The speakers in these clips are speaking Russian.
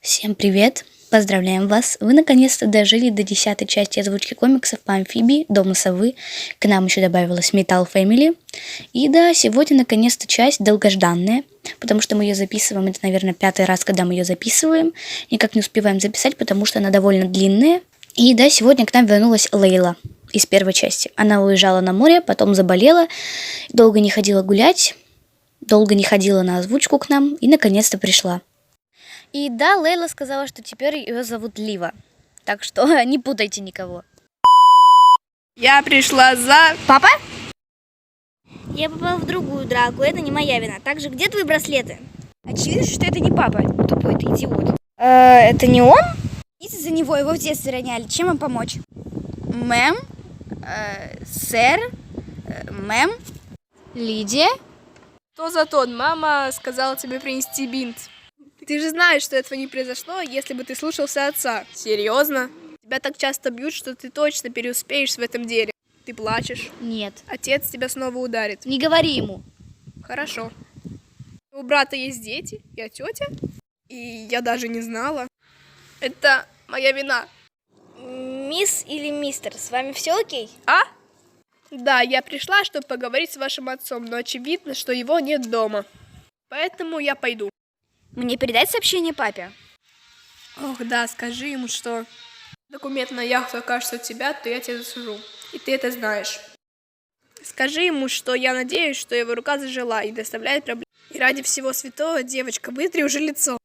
Всем привет! Поздравляем вас! Вы наконец-то дожили до 10-й части озвучки комиксов по Амфибии, Дому Совы. К нам еще добавилась Metal Family. И да, сегодня наконец-то часть долгожданная, потому что мы ее записываем, это, наверное, 5-й раз, когда мы ее записываем. Никак не успеваем записать, потому что она довольно длинная. И да, сегодня к нам вернулась Лейла из первой части. Она уезжала на море, потом заболела, долго не ходила гулять, долго не ходила на озвучку к нам и наконец-то пришла. И да, Лейла сказала, что теперь ее зовут Лива. Так что не путайте никого. Я пришла за... Папа? Я попала в другую драку, это не моя вина. Также, где твои браслеты? Очевидно, что это не папа. Тупой ты идиот. Это не он? Идите за него, его в детстве роняли. Чем вам помочь? Мэм? Сэр? Мэм? Лидия? То за тон. Мама сказала тебе принести бинт. Ты же знаешь, что этого не произошло, если бы ты слушался отца. Серьезно? Тебя так часто бьют, что ты точно переуспеешь в этом деле. Ты плачешь. Нет. Отец тебя снова ударит. Не говори ему. Хорошо. У брата есть дети, я тетя. И я даже не знала. Это моя вина. Мисс или мистер, с вами все окей? А? Да, я пришла, чтобы поговорить с вашим отцом, но очевидно, что его нет дома. Поэтому я пойду. Мне передать сообщение папе? Ох, да, скажи ему, что документ на яхту окажется у тебя, то я тебя засужу. И ты это знаешь. Скажи ему, что я надеюсь, что его рука зажила и доставляет проблемы. И ради всего святого, девочка, вытри уже лицо.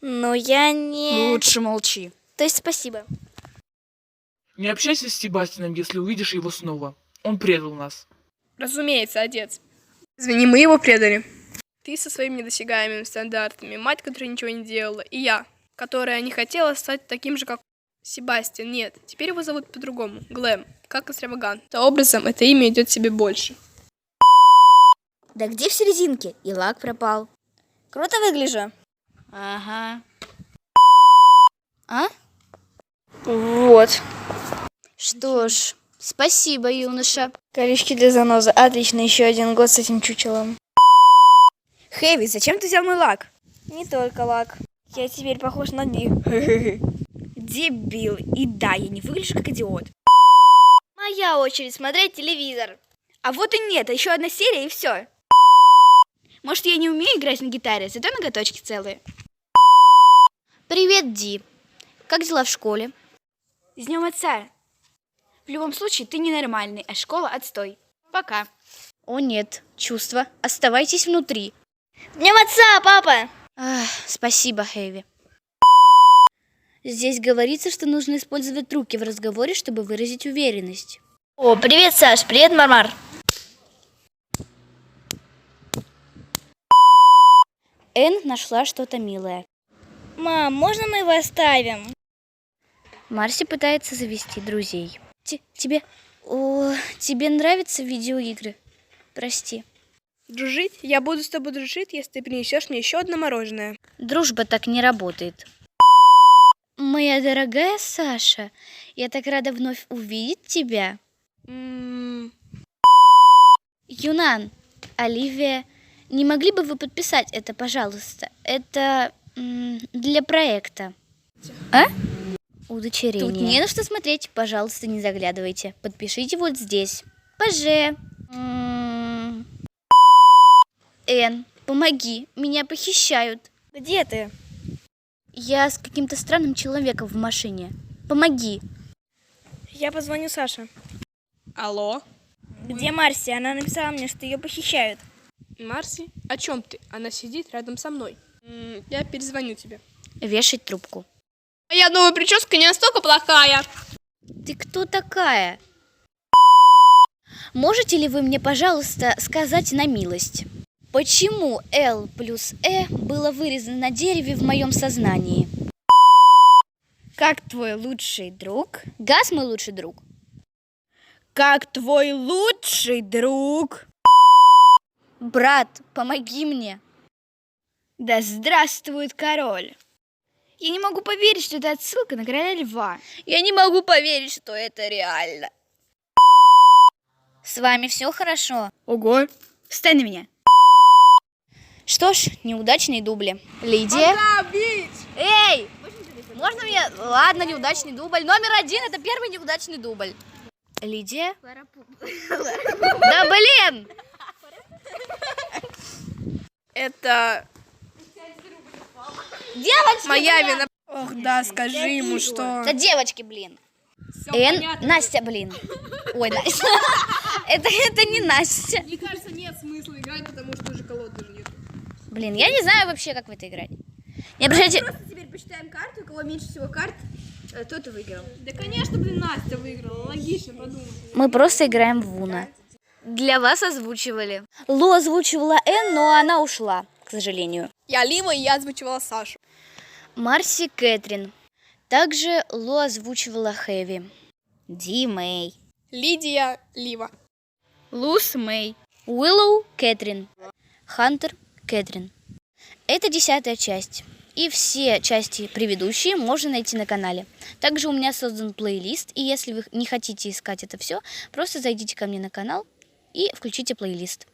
Но я не... Лучше молчи. То есть спасибо. Не общайся с Себастьяном, если увидишь его снова. Он предал нас. Разумеется, отец. Извини, мы его предали. Ты со своими недосягаемыми стандартами, мать, которая ничего не делала, и я, которая не хотела стать таким же, как Себастьян. Нет, теперь его зовут по-другому. Глэм, как экстравагант. Образом, это имя идет себе больше. Да где в серединке? И лак пропал. Круто выгляжу. Ага. А? Вот. Что ж, спасибо, юноша. Корешки для занозы. Отлично, еще один год с этим чучелом. Хэви, зачем ты взял мой лак? Не только лак. Я теперь похож на них. Дебил. И да, я не выгляжу как идиот. Моя очередь смотреть телевизор. А вот и нет, а еще одна серия и все. Может, я не умею играть на гитаре, зато ноготочки целые. Привет, Ди. Как дела в школе? С днем отца. В любом случае, ты ненормальный, а школа отстой. Пока. О нет, чувства, оставайтесь внутри. С днем отца, папа! Спасибо, Хэви. Здесь говорится, что нужно использовать руки в разговоре, чтобы выразить уверенность. О, привет, Саш, привет, Мармар. Энн нашла что-то милое. Мам, можно мы его оставим? Марси пытается завести друзей. Тебе нравятся видеоигры? Прости. Дружить? Я буду с тобой дружить, если ты принесешь мне еще одно мороженое. Дружба так не работает. Моя дорогая Саша, я так рада вновь увидеть тебя. Юнан, Оливия, не могли бы вы подписать это, пожалуйста? Это для проекта. А? Удочерение. Тут не на что смотреть. Пожалуйста, не заглядывайте. Подпишите вот здесь. Поже. Энн, помоги. Меня похищают. Где ты? Я с каким-то странным человеком в машине. Помоги. Я позвоню Саше. Алло? Где Марси? Она написала мне, что ее похищают. Марси? О чем ты? Она сидит рядом со мной. Я перезвоню тебе. Вешать трубку. Моя новая прическа не настолько плохая. Ты кто такая? Можете ли вы мне, пожалуйста, сказать на милость, почему L плюс E было вырезано на дереве в моем сознании? Как твой лучший друг? Газ мой лучший друг. Как твой лучший друг? Брат, помоги мне. Да здравствует король. Я не могу поверить, что это отсылка на короля льва. Я не могу поверить, что это реально. С вами все хорошо? Ого. Встань на меня. Что ж, неудачные дубли. Лидия? Пока, бить! Эй, Ладно, неудачный дубль. Номер 1 это первый неудачный дубль. Лидия. Да блин! Это Девочки! моя блин! вина. Ох, да, скажи ему, что... Это девочки, блин. Настя, блин. Ой, Настя. Это не Настя. Мне кажется, нет смысла играть, потому что уже колоды нет. Блин, я не знаю вообще, как в это играть. Не обращайте... Просто теперь посчитаем карту, у кого меньше всего карт, тот и выиграл. Да, конечно, блин, Настя выиграла. Логично, подумай. Мы просто играем в Уна. Для вас озвучивали. Лу озвучивала Н, но она ушла, к сожалению. Я Лима, и я озвучивала Сашу. Марси Кэтрин. Также Лу озвучивала Хэви. Ди Мэй. Лидия Лива. Лус Мэй. Уиллоу Кэтрин. Хантер Кэтрин. Это 10-я часть. И все части предыдущие можно найти на канале. Также у меня создан плейлист. И если вы не хотите искать это все, просто зайдите ко мне на канал и включите плейлист.